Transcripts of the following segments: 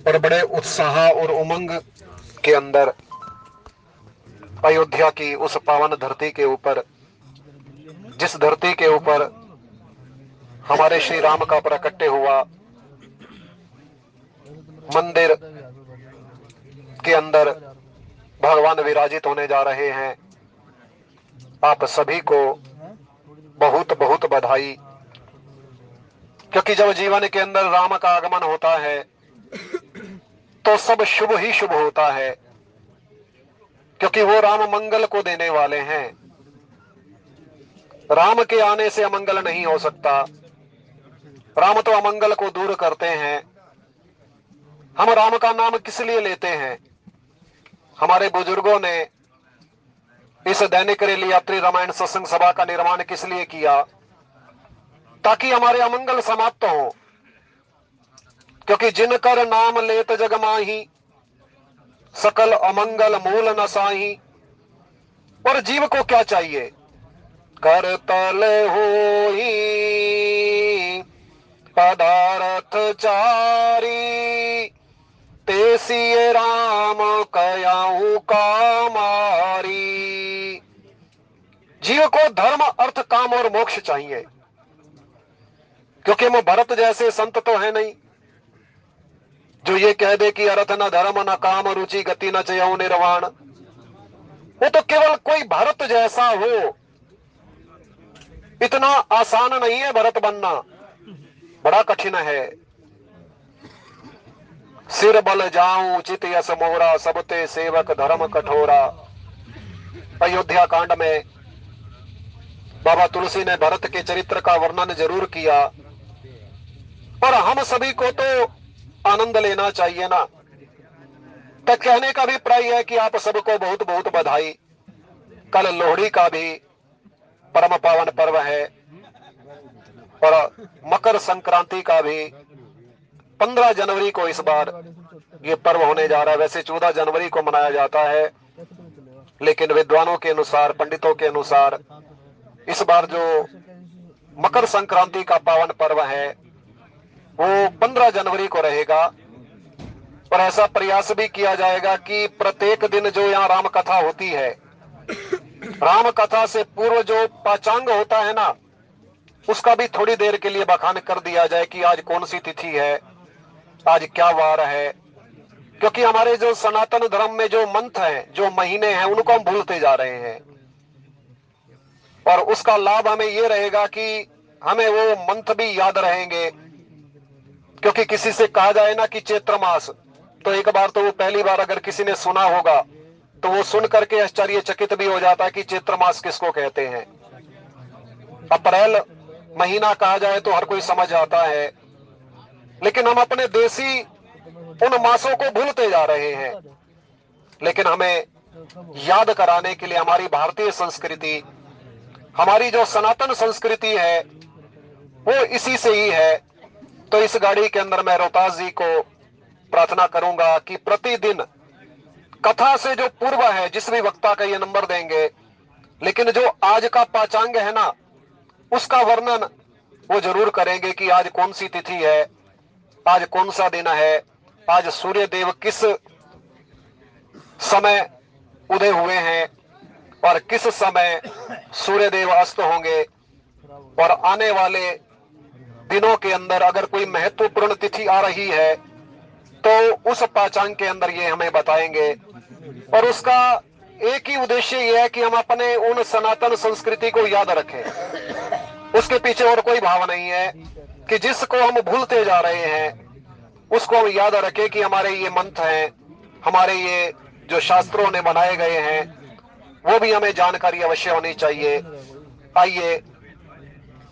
और बड़े उत्साह और उमंग के अंदर अयोध्या की उस पावन धरती के ऊपर, जिस धरती के ऊपर हमारे श्री राम का प्राकट्य हुआ, मंदिर के अंदर भगवान विराजित होने जा रहे हैं। आप सभी को बहुत बहुत बधाई, क्योंकि जब जीवन के अंदर राम का आगमन होता है तो सब शुभ ही शुभ होता है, क्योंकि वो राम मंगल को देने वाले हैं। राम के आने से अमंगल नहीं हो सकता। राम तो अमंगल को दूर करते हैं। हम राम का नाम किस लिए लेते हैं? हमारे बुजुर्गों ने इस दैनिक रेल यात्री रामायण सत्संग सभा का निर्माण किस लिए किया? ताकि हमारे अमंगल समाप्त हो। क्योंकि जिनकर नाम लेत जग माही, सकल अमंगल मूल नसाही। और जीव को क्या चाहिए? कर तल होई पदार्थ चारी, तेसिए राम कयाऊ का मारी। जीव को धर्म अर्थ काम और मोक्ष चाहिए, क्योंकि हम भरत जैसे संत तो है नहीं जो ये कह दे कि अर्थ न धर्म न काम रुचि गति न चयऊ निर्वाण। वो तो केवल कोई भरत जैसा हो। इतना आसान नहीं है भरत बनना, बड़ा कठिन है। सिर बल जाऊं चित यस मोरा, सबते सेवक धर्म कठोरा। अयोध्या कांड में बाबा तुलसी ने भरत के चरित्र का वर्णन जरूर किया, और हम सभी को तो आनंद लेना चाहिए ना। तो कहने का भी प्राय है कि आप सबको बहुत बहुत बधाई। कल लोहड़ी का भी परम पावन पर्व है, और मकर संक्रांति का भी 15 जनवरी को इस बार ये पर्व होने जा रहा है। वैसे 14 जनवरी को मनाया जाता है, लेकिन विद्वानों के अनुसार, पंडितों के अनुसार इस बार जो मकर संक्रांति का पावन पर्व है वो 15 जनवरी को रहेगा। और ऐसा प्रयास भी किया जाएगा कि प्रत्येक दिन जो यहाँ राम कथा होती है, राम कथा से पूर्व जो पाचांग होता है ना, उसका भी थोड़ी देर के लिए बखान कर दिया जाए कि आज कौन सी तिथि है, आज क्या वार है। क्योंकि हमारे जो सनातन धर्म में जो मंथ हैं, जो महीने हैं, उनको हम भूलते जा रहे हैं। और उसका लाभ हमें ये रहेगा कि हमें वो मंथ भी याद रहेंगे। क्योंकि किसी से कहा जाए ना कि चैत्र मास, तो एक बार तो वो पहली बार अगर किसी ने सुना होगा तो वो सुन करके आश्चर्यचकित भी हो जाता है कि चैत्र मास किसको कहते हैं। अप्रैल महीना कहा जाए तो हर कोई समझ आता है, लेकिन हम अपने देसी उन मासों को भूलते जा रहे हैं। लेकिन हमें याद कराने के लिए हमारी भारतीय संस्कृति, हमारी जो सनातन संस्कृति है, वो इसी से ही है। तो इस गाड़ी के अंदर मैं रोहतास जी को प्रार्थना करूंगा कि प्रतिदिन कथा से जो पूर्व है, जिस भी वक्ता का ये नंबर देंगे, लेकिन जो आज का पाचांग है ना, उसका वर्णन वो जरूर करेंगे कि आज कौन सी तिथि है, आज कौन सा दिन है, आज सूर्य देव किस समय उदय हुए हैं और किस समय सूर्य देव अस्त होंगे। और आने वाले दिनों के अंदर अगर कोई महत्वपूर्ण तिथि आ रही है तो उस पाचांग के अंदर ये हमें बताएंगे। और उसका एक ही उद्देश्य ये है कि हम अपने उन सनातन संस्कृति को याद रखें। उसके पीछे और कोई भाव नहीं है कि जिसको हम भूलते जा रहे हैं उसको हम याद रखें कि हमारे ये मंत्र हैं, हमारे ये जो शास्त्रों ने बनाए गए हैं, वो भी हमें जानकारी अवश्य होनी चाहिए। आइए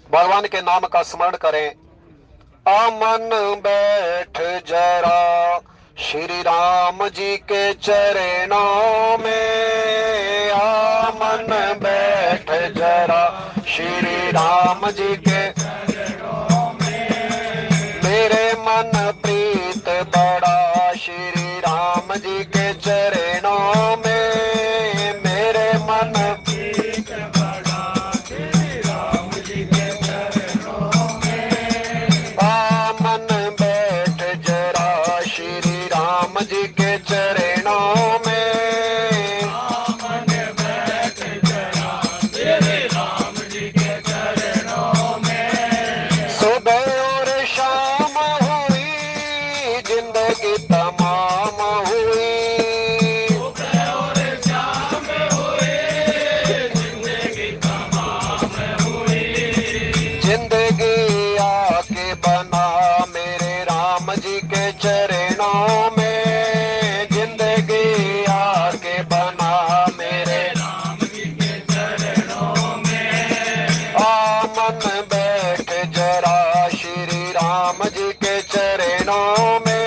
भगवान के नाम का स्मरण करें। आमन बैठ जरा श्री राम जी के चरणों में, आमन बैठ जरा श्री राम जी के चरणों में। मेरे मन प्रीत बड़ा श्री राम जी के चरणों में, मेरे मन प्रीत बड़ा श्री राम जी के चरणों में। आमन बैठ जरा श्री राम जी के चरणों में। सुबह और शाम हुई जिंदगी तमाम हुई। जिंदगी आके बना मेरे राम जी के चरणों में। जिंदगी आके बना मेरे आमन बैठ जरा श्री राम जी के चरणों में।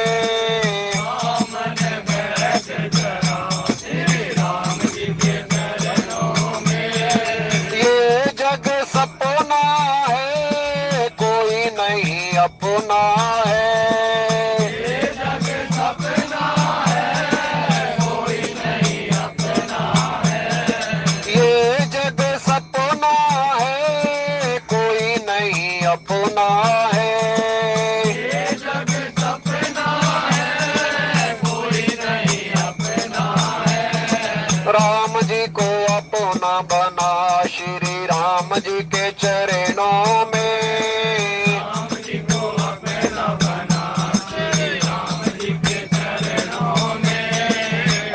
ये जग सपना है कोई नहीं अपना है। ये जग सपना है कोई नहीं अपना है। राम जी को अपना बना श्री राम जी के चरणों में।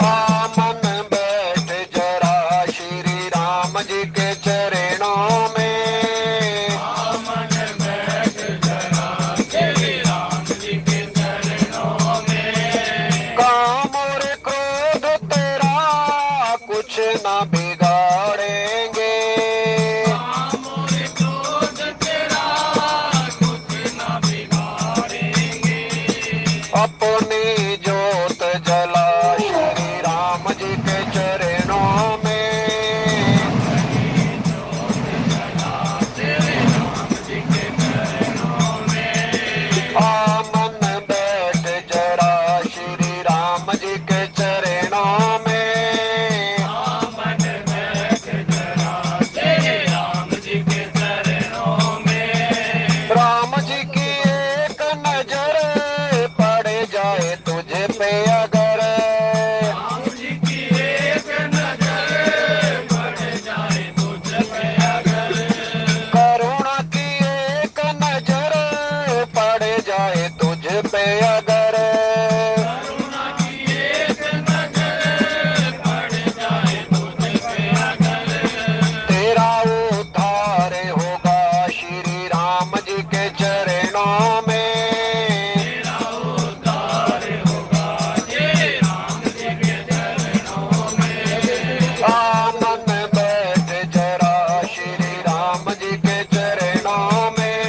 आमन बैठ जरा श्री राम जी के चरणों में। काम और क्रोध तेरा कुछ ना बिगाड़ेंगे। अपनी जोत जला श्री राम जी के चरणों में। आमन बैठ जरा श्री राम जी के चरणों में। राम जी की एक नजर पड़ जाए तुझे पे अगर। करुणा की एक नजर पड़ जाए तुझ पे अगर। तेरा उद्धार होगा श्री राम जी के चरणों में। आमन बैठ जरा श्री राम जी के चरणों में।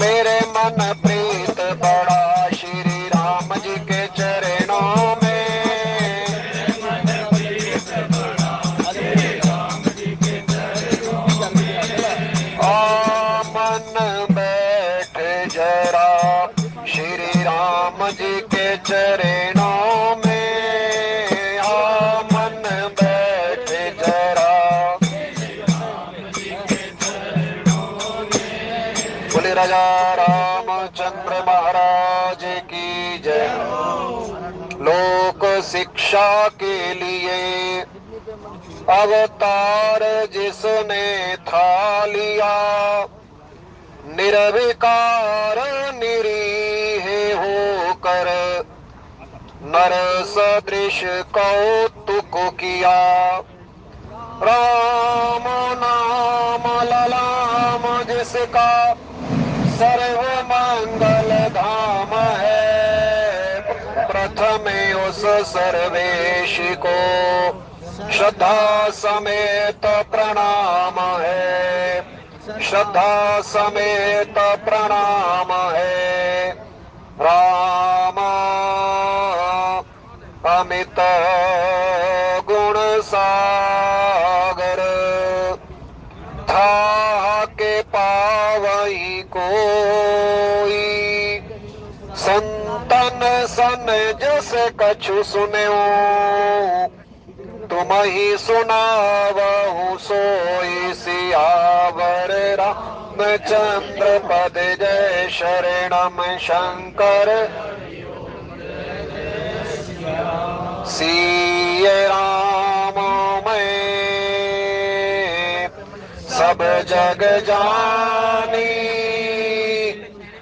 मेरे मन प्रीत बड़ा श्री राम जी के चरणों में। आमन बैठ जरा श्री राम जी के चरणों में। आमन बैठ जरा। बोले राजा रामचंद्र महाराज की जय। लोक शिक्षा के लिए अवतार जिसने था लिया। निर्विकार निरीह होकर नर सदृश कौतुक किया। राम नाम ललाम जिसका सर्व मंगल धाम है। प्रथम उस सर्वेश को श्रद्धा समेत प्रणाम है। श्रद्धा समेत प्रणाम है। राम अमित गुण सागर था के पावई कोई। संतन सन जस कछु सुन्यो तुम ही सुनावहु सोई सियावर राम। चंद्र पद जय शरणम शंकर सिय राम मैं सब जग जानी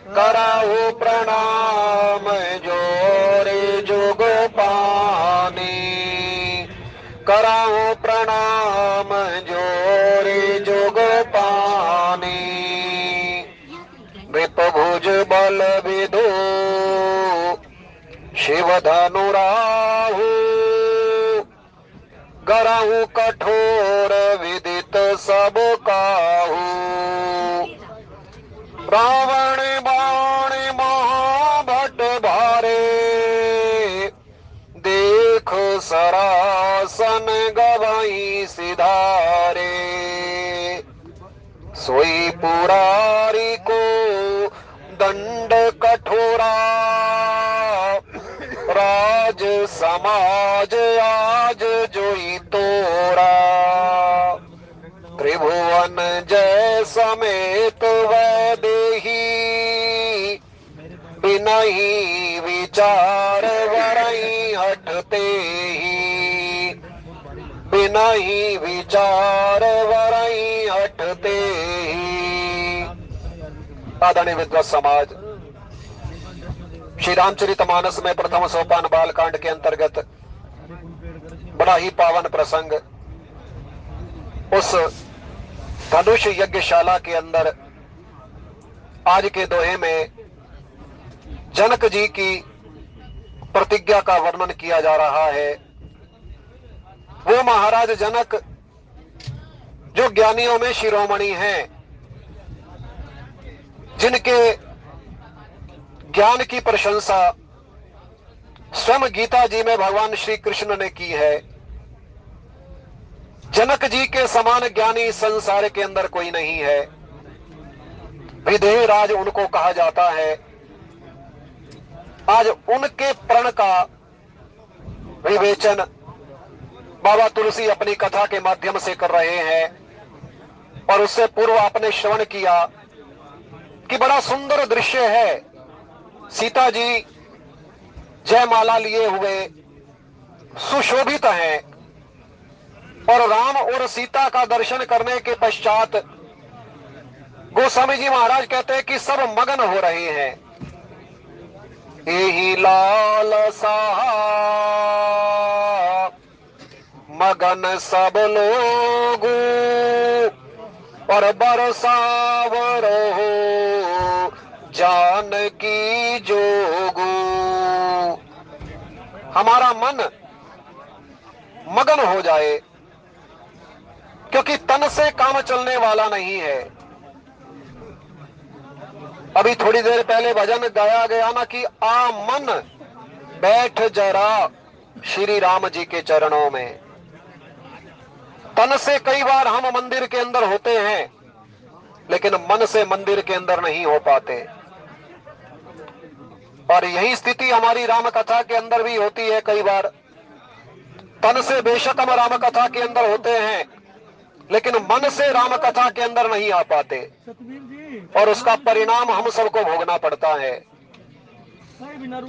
कराऊ प्रणाम जोरे जुग पानी कराऊ प्रणाम जोरे जुग पानी विपभुज बल विदु शिव धनु राहु गराहु कठोर विदित सब काहू रावण बाण महाभट भारे देख सरासन गवाई सिधारे सोई पुरारी को दंड कठोरा राज समाज आज जोई तोरा त्रिभुवन जय समेत वैदेही बिनहि विचार वरई हटते ही बिनहि विचार वरई हटते ही। आदरणीय विद्वत समाज, श्री रामचरितमानस में प्रथम सोपान बालकांड के अंतर्गत बड़ा ही पावन प्रसंग उस धनुष यज्ञशाला के अंदर आज के दोहे में जनक जी की प्रतिज्ञा का वर्णन किया जा रहा है। वो महाराज जनक जो ज्ञानियों में शिरोमणि हैं, जिनके ज्ञान की प्रशंसा स्वयं गीता जी में भगवान श्री कृष्ण ने की है। जनक जी के समान ज्ञानी संसार के अंदर कोई नहीं है। विदेह राज उनको कहा जाता है। आज उनके प्रण का विवेचन बाबा तुलसी अपनी कथा के माध्यम से कर रहे हैं। और उससे पूर्व आपने श्रवण किया कि बड़ा सुंदर दृश्य है। सीता जी जयमाला लिए हुए सुशोभित हैं और राम और सीता का दर्शन करने के पश्चात गोस्वामी जी महाराज कहते हैं कि सब मगन हो रहे हैं। यही लाल सा मगन सब लोग और बरसावर हो जानकी जोगू। हमारा मन मगन हो जाए, क्योंकि तन से काम चलने वाला नहीं है। अभी थोड़ी देर पहले भजन गाया गया ना कि आ मन बैठ जरा श्री राम जी के चरणों में। तन से कई बार हम मंदिर के अंदर होते हैं, लेकिन मन से मंदिर के अंदर नहीं हो पाते। और यही स्थिति हमारी राम कथा के अंदर भी होती है। कई बार तन से बेशक हम राम कथा के अंदर होते हैं, लेकिन मन से राम कथा के अंदर नहीं आ पाते, और उसका परिणाम हम सबको भोगना पड़ता है।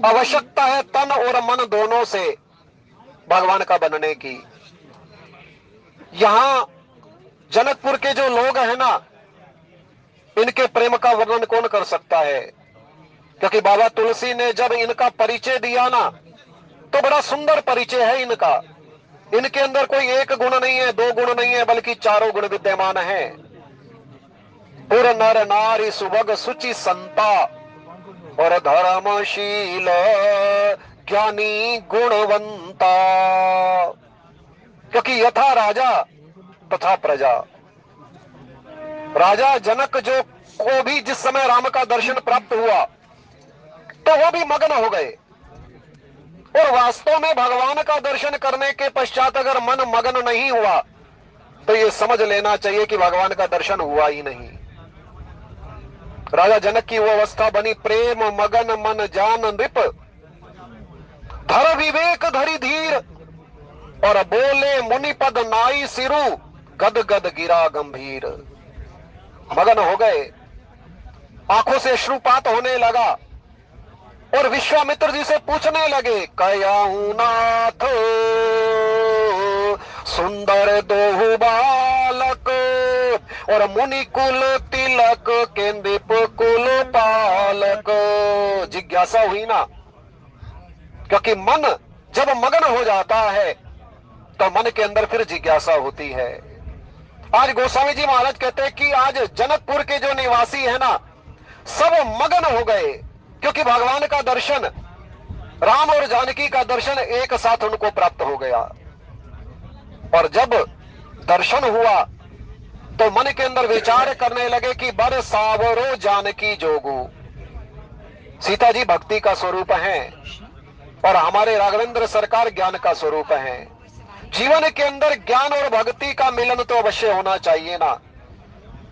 आवश्यकता है तन और मन दोनों से भगवान का बनने की। यहां जनकपुर के जो लोग हैं ना, इनके प्रेम का वर्णन कौन कर सकता है? क्योंकि बाबा तुलसी ने जब इनका परिचय दिया ना, तो बड़ा सुंदर परिचय है इनका। इनके अंदर कोई एक गुण नहीं है, दो गुण नहीं है, बल्कि चारों गुण विद्यमान हैं। पुर नर नारी सुभग सुचि संता और धर्मशील ज्ञानी गुणवंता। क्योंकि यथा राजा तथा प्रजा। राजा जनक जो को भी जिस समय राम का दर्शन प्राप्त हुआ, तो वो भी मग्न हो गए। और वास्तव में भगवान का दर्शन करने के पश्चात अगर मन मग्न नहीं हुआ, तो ये समझ लेना चाहिए कि भगवान का दर्शन हुआ ही नहीं। राजा जनक की वो अवस्था बनी, प्रेम मगन मन जान नृप धर विवेक धरि धीर और बोले मुनि पद नाई सिरु गद गद गिरा गंभीर। मगन हो गए, आंखों से अश्रुपात होने लगा और विश्वामित्र जी से पूछने लगे, कयाऊं नाथ सुंदर दोहु बालक और मुनि कुल तिलक केंदीप कुल पालक। जिज्ञासा हुई ना, क्योंकि मन जब मगन हो जाता है तो मन के अंदर फिर जिज्ञासा होती है। आज गोस्वामी जी महाराज कहते हैं कि आज जनकपुर के जो निवासी है ना, सब मगन हो गए, क्योंकि भगवान का दर्शन, राम और जानकी का दर्शन एक साथ उनको प्राप्त हो गया। और जब दर्शन हुआ तो मन के अंदर विचार करने लगे कि बर सावरो जानकी जोगू। सीता जी भक्ति का स्वरूप हैं और हमारे राघवेंद्र सरकार ज्ञान का स्वरूप हैं। जीवन के अंदर ज्ञान और भक्ति का मिलन तो अवश्य होना चाहिए ना।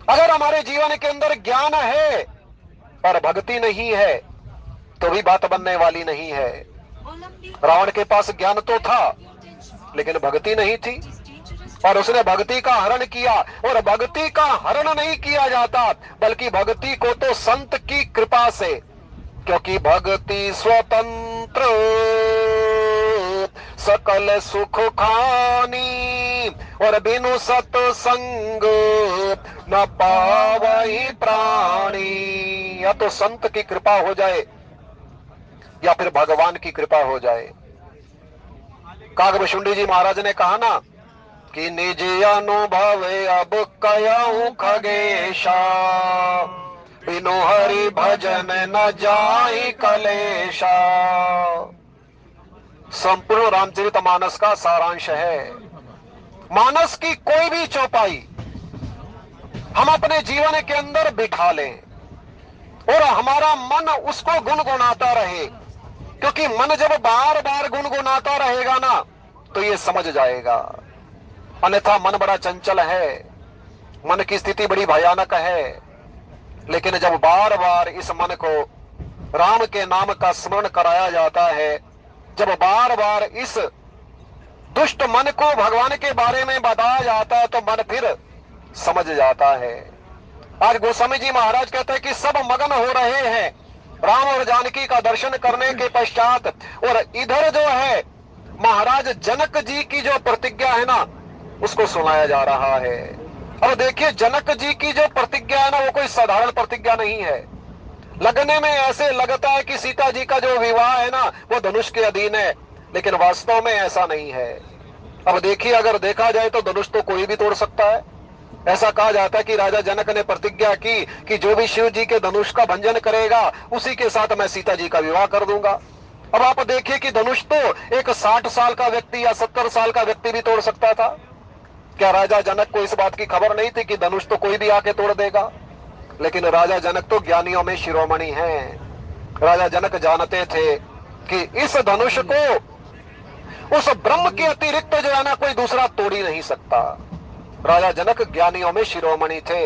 अगर हमारे जीवन के अंदर ज्ञान है और भक्ति नहीं है तो भी बात बनने वाली नहीं है। रावण के पास ज्ञान तो था लेकिन भक्ति नहीं थी और उसने भक्ति का हरण किया। और भक्ति का हरण नहीं किया जाता बल्कि भक्ति को तो संत की कृपा से, क्योंकि भक्ति स्वतंत्र सकल सुख खानी और बिनु सत्संग न पावई प्राणी। या तो संत की कृपा हो जाए या फिर भगवान की कृपा हो जाए। कागभूषुंडी जी महाराज ने कहा ना कि निज अनुभव अब कयाऊं खगेशा, बिनु हरि भजन न जाई कलेशा। संपूर्ण रामचरितमानस का सारांश है। मानस की कोई भी चौपाई हम अपने जीवन के अंदर बिठा लें और हमारा मन उसको गुनगुनाता रहे, क्योंकि मन जब बार बार गुनगुनाता रहेगा ना तो ये समझ जाएगा। अन्यथा मन बड़ा चंचल है, मन की स्थिति बड़ी भयानक है। लेकिन जब बार बार इस मन को राम के नाम का स्मरण कराया जाता है, जब बार बार इस दुष्ट मन को भगवान के बारे में बताया जाता है तो मन फिर समझ जाता है। आज गोस्वामी जी महाराज कहते हैं कि सब मगन हो रहे हैं राम और जानकी का दर्शन करने के पश्चात, और इधर जो है महाराज जनक जी की जो प्रतिज्ञा है ना उसको सुनाया जा रहा है। अब देखिए जनक जी की जो प्रतिज्ञा है ना वो कोई साधारण प्रतिज्ञा नहीं है। लगने में ऐसे लगता है कि सीता जी का जो विवाह है ना वो धनुष के अधीन है, लेकिन वास्तव में ऐसा नहीं है। अब देखिए अगर देखा जाए तो धनुष तो कोई भी तोड़ सकता है। ऐसा कहा जाता है कि राजा जनक ने प्रतिज्ञा की कि जो भी शिव जी के धनुष का भंजन करेगा उसी के साथ मैं सीता जी का विवाह कर दूंगा। अब आप देखिए कि धनुष तो एक 60 साल का व्यक्ति या 70 साल का व्यक्ति भी तोड़ सकता था। क्या राजा जनक को इस बात की खबर नहीं थी कि धनुष तो कोई भी आके तोड़ देगा? लेकिन राजा जनक तो ज्ञानियों में शिरोमणि हैं। राजा जनक जानते थे कि इस धनुष को उस ब्रह्म के अतिरिक्त जो है ना कोई दूसरा तोड़ ही नहीं सकता। राजा जनक ज्ञानियों में शिरोमणि थे,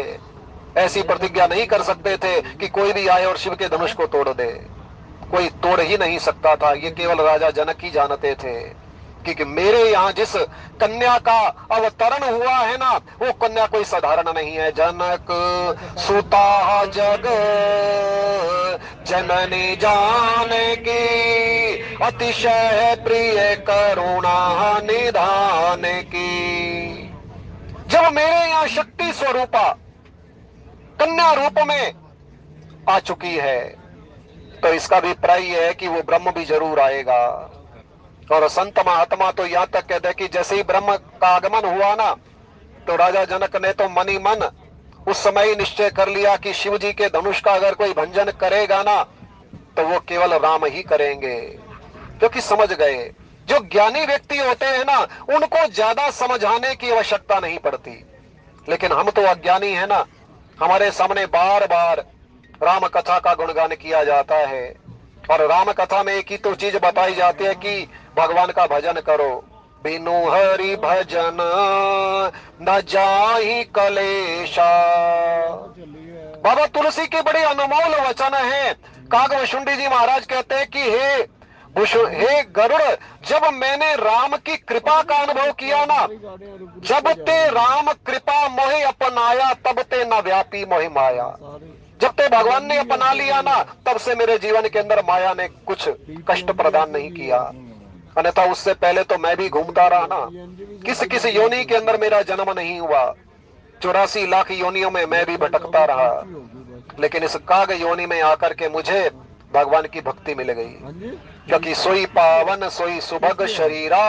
ऐसी प्रतिज्ञा नहीं कर सकते थे कि कोई भी आए और शिव के धनुष को तोड़ दे। कोई तोड़ ही नहीं सकता था। ये केवल राजा जनक ही जानते थे कि मेरे यहाँ जिस कन्या का अवतरण हुआ है ना वो कन्या कोई साधारण नहीं है। जनक सुता जग जननी जानकी अतिशय प्रिय करुणा निधान की। जब मेरे यहाँ शक्ति स्वरूपा कन्या रूप में आ चुकी है तो इसका भी प्राय है कि वो ब्रह्म भी जरूर आएगा। और संत महात्मा तो यहां तक कहते हैं कि जैसे ही ब्रह्म का आगमन हुआ ना तो राजा जनक ने तो मन ही मन उस समय ही निश्चय कर लिया कि शिव जी के धनुष का अगर कोई भंजन करेगा ना तो वो केवल राम ही करेंगे, क्योंकि समझ गए। जो ज्ञानी व्यक्ति होते हैं ना उनको ज्यादा समझाने की आवश्यकता नहीं पड़ती, लेकिन हम तो अज्ञानी है ना। हमारे सामने बार बार राम कथा का गुणगान किया जाता है और राम कथा में एक ही तो चीज बताई जाती है कि भगवान का भजन करो। बिनु हरि भजन न जाहि कलेशा। बाबा तुलसी के बड़े अनमोल वचन हैं। कागभूषुंडी जी महाराज कहते हैं कि हे हे गरुड़, जब मैंने राम की कृपा का अनुभव किया ना, जब ते राम कृपा मोहि अपनाया, तब ते न व्यापी मोहि माया। जब ते भगवान ने अपना लिया ना, तब से मेरे जीवन के अंदर माया ने कुछ कष्ट प्रदान नहीं किया। अन्यथा उससे पहले तो मैं भी घूमता रहा ना, किस किस योनि के अंदर मेरा जन्म नहीं हुआ, 84 लाख योनियों में मैं भी भटकता रहा, लेकिन इस काग योनि में आकर के मुझे भगवान की भक्ति मिल गई। क्योंकि सोई पावन सोई सुभग शरीरा,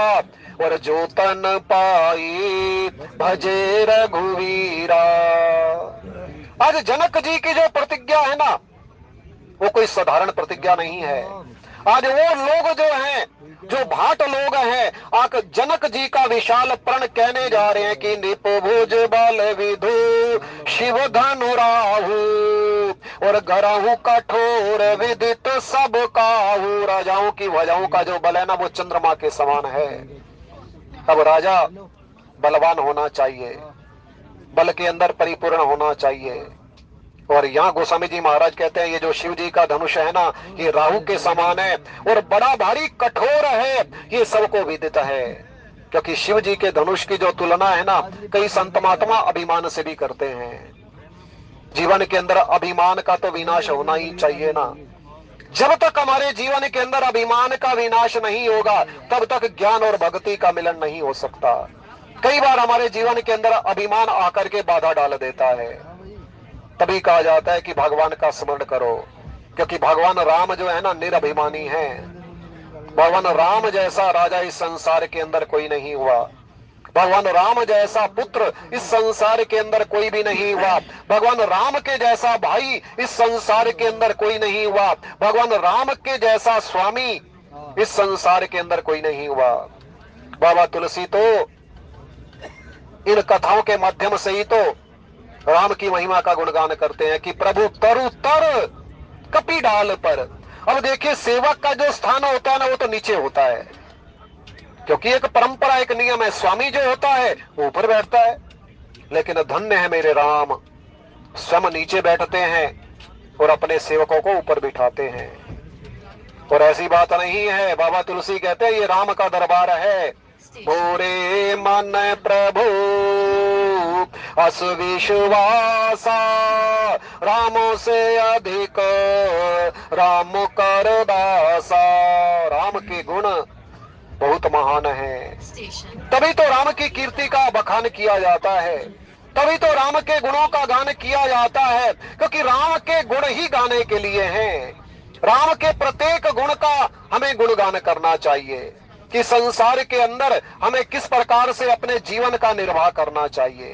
और जो तन पाई भजे रघुवीरा। आज जनक जी की जो प्रतिज्ञा है ना, वो कोई साधारण प्रतिज्ञा नहीं है। आज वो लोग जो हैं, जो भाट लोग हैं, आक जनक जी का विशाल प्रण कहने जा रहे हैं कि निपभुज बल विधु शिव धनु राहु, और गराहु कठोर विदित सब काहू। राजाओं की भुजाओं का जो बल है ना, वो चंद्रमा के समान है। अब राजा बलवान होना चाहिए, बल के अंदर परिपूर्ण होना चाहिए। और यहाँ गोस्वामी जी महाराज कहते हैं, ये जो शिव जी का धनुष है ना, ये राहु के समान है और बड़ा भारी कठोर है, ये सबको विदित है। क्योंकि शिव जी के धनुष की जो तुलना है ना, कई संत महात्मा अभिमान से भी करते हैं। जीवन के अंदर अभिमान का तो विनाश होना ही चाहिए ना। जब तक हमारे जीवन के अंदर अभिमान का विनाश नहीं होगा, तब तक ज्ञान और भक्ति का मिलन नहीं हो सकता। कई बार हमारे जीवन के अंदर अभिमान आकर के बाधा डाल देता है। तभी कहा जाता है कि भगवान का स्मरण करो, क्योंकि भगवान राम जो है ना, निरभिमानी है। भगवान राम जैसा राजा इस संसार के अंदर कोई नहीं हुआ। भगवान राम जैसा पुत्र इस संसार के अंदर कोई भी नहीं हुआ। भगवान राम के जैसा भाई इस संसार के अंदर कोई नहीं हुआ। भगवान राम के जैसा स्वामी इस संसार के अंदर कोई नहीं हुआ। बाबा तुलसी तो इन कथाओं के माध्यम से ही तो राम की महिमा का गुणगान करते हैं कि प्रभु तरु तर कपी डाल पर। अब देखिए, सेवक का जो स्थान होता है ना, वो तो नीचे होता है, क्योंकि एक परंपरा, एक नियम है। स्वामी जो होता है वो ऊपर बैठता है, लेकिन धन्य है मेरे राम, स्वयं नीचे बैठते हैं और अपने सेवकों को ऊपर बिठाते हैं। और ऐसी बात नहीं है, बाबा तुलसी कहते हैं ये राम का दरबार है। भोरे मन प्रभु अस विश्वासा, रामों से अधिक राम कर दासा। राम के गुण बहुत महान है, तभी तो राम की कीर्ति का बखान किया जाता है, तभी तो राम के गुणों का गान किया जाता है, क्योंकि राम के गुण ही गाने के लिए हैं। राम के प्रत्येक गुण का हमें गुणगान करना चाहिए कि संसार के अंदर हमें किस प्रकार से अपने जीवन का निर्वाह करना चाहिए।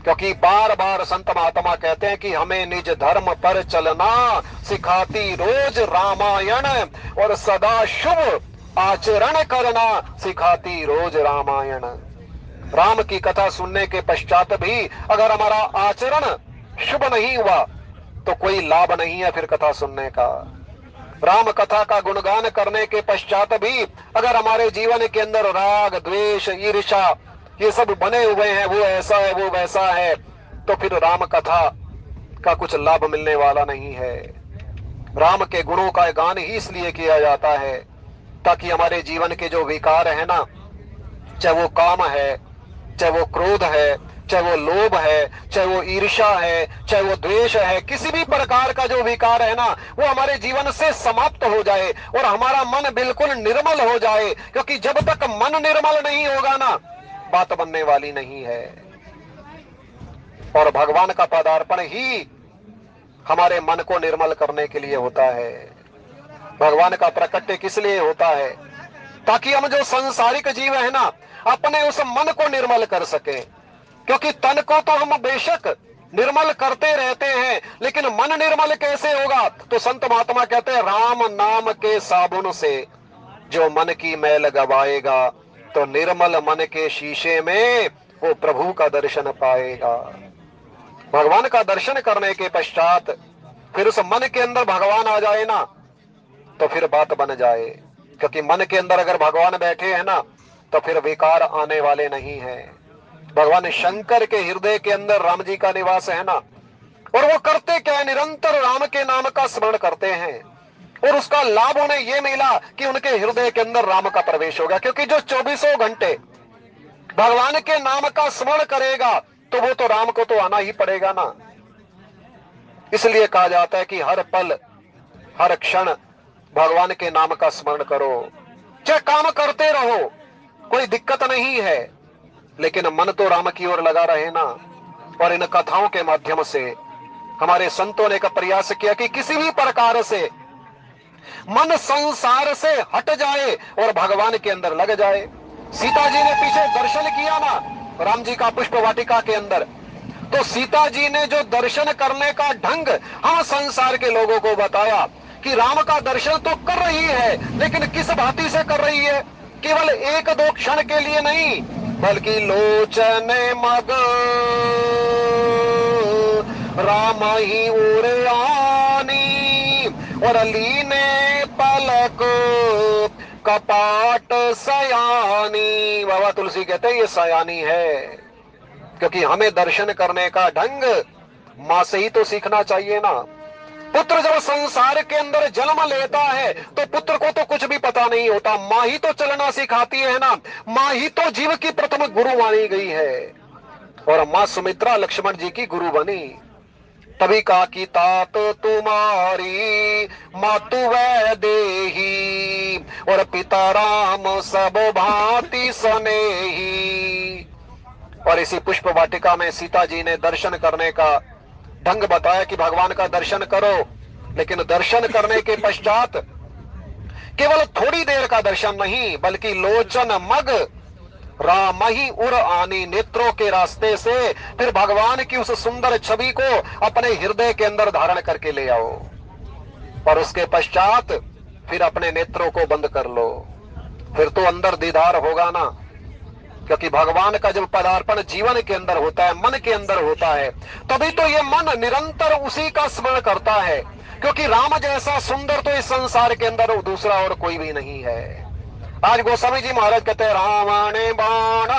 क्योंकि बार बार संत महात्मा कहते हैं कि हमें निज धर्म पर चलना सिखाती रोज रामायण, और सदा शुभ आचरण करना सिखाती रोज रामायण। राम की कथा सुनने के पश्चात भी अगर हमारा आचरण शुभ नहीं हुआ तो कोई लाभ नहीं है फिर कथा सुनने का। राम कथा का गुणगान करने के पश्चात भी अगर हमारे जीवन के अंदर राग द्वेष ईर्ष्या ये सब बने हुए हैं, वो ऐसा है वो वैसा है, तो फिर राम कथा का कुछ लाभ मिलने वाला नहीं है। राम के गुणों का गान ही इसलिए किया जाता है ताकि हमारे जीवन के जो विकार है ना, चाहे वो काम है, चाहे वो क्रोध है, चाहे वो लोभ है, चाहे वो ईर्ष्या है, चाहे वो द्वेष है, किसी भी प्रकार का जो विकार है ना, वो हमारे जीवन से समाप्त हो जाए और हमारा मन बिल्कुल निर्मल हो जाए। क्योंकि जब तक मन निर्मल नहीं होगा ना, बात बनने वाली नहीं है। और भगवान का पदार्पण ही हमारे मन को निर्मल करने के लिए होता है। भगवान का प्रकट्य किस लिए होता है? ताकि हम जो संसारिक जीव है ना, अपने उस मन को निर्मल कर सके। क्योंकि तन को तो हम बेशक निर्मल करते रहते हैं, लेकिन मन निर्मल कैसे होगा? तो संत महात्मा कहते हैं, राम नाम के साबुन से जो मन की मैल गवाएगा, तो निर्मल मन के शीशे में वो प्रभु का दर्शन पाएगा। भगवान का दर्शन करने के पश्चात फिर उस मन के अंदर भगवान आ जाए ना, तो फिर बात बन जाए। क्योंकि मन के अंदर अगर भगवान बैठे हैं ना, तो फिर विकार आने वाले नहीं है। भगवान शंकर के हृदय के अंदर राम जी का निवास है ना, और वो करते क्या है? निरंतर राम के नाम का स्मरण करते हैं। और उसका लाभ उन्हें यह मिला कि उनके हृदय के अंदर राम का प्रवेश हो गया। क्योंकि जो 24 घंटे भगवान के नाम का स्मरण करेगा तो वो तो राम को तो आना ही पड़ेगा ना। इसलिए कहा जाता है कि हर पल हर क्षण भगवान के नाम का स्मरण करो, चाहे काम करते रहो, कोई दिक्कत नहीं है, लेकिन मन तो राम की ओर लगा रहे ना। और इन कथाओं के माध्यम से हमारे संतों ने का प्रयास किया कि किसी भी प्रकार से मन संसार से हट जाए और भगवान के अंदर लग जाए। सीता जी ने पीछे दर्शन किया ना राम जी का पुष्प वाटिका के अंदर, तो सीता जी ने जो दर्शन करने का ढंग हम संसार के लोगों को बताया कि राम का दर्शन तो कर रही है, लेकिन किस भांति से कर रही है। केवल एक दो क्षण के लिए नहीं, बल्कि लोचन मग राम ही उड़ानी और लीने पलक कपाट सयानी। बाबा तुलसी कहते हैं ये सयानी है, क्योंकि हमें दर्शन करने का ढंग मां से ही तो सीखना चाहिए ना। पुत्र जब संसार के अंदर जन्म लेता है तो पुत्र को तो कुछ भी पता नहीं होता, मां ही तो चलना सिखाती है ना। मां ही तो जीव की प्रथम गुरु मानी गई है, और मां सुमित्रा लक्ष्मण जी की गुरु बनी। तभी कहा कि तात तुम्हारी मातु वैदेही और पिता राम सब भांति स्नेही। और इसी पुष्प वाटिका में सीता जी ने दर्शन करने का ढंग बताया कि भगवान का दर्शन करो, लेकिन दर्शन करने के पश्चात केवल थोड़ी देर का दर्शन नहीं, बल्कि लोचन मग राम ही उर आनी, नेत्रों के रास्ते से फिर भगवान की उस सुंदर छवि को अपने हृदय के अंदर धारण करके ले आओ। और उसके पश्चात फिर अपने नेत्रों को बंद कर लो, फिर तो अंदर दीदार होगा ना। क्योंकि भगवान का जब पदार्पण जीवन के अंदर होता है, मन के अंदर होता है, तभी तो ये मन निरंतर उसी का स्मरण करता है। क्योंकि राम जैसा सुंदर तो इस संसार के अंदर दूसरा और कोई भी नहीं है। आज गोस्वामी जी महाराज कहते हैं रावण बाण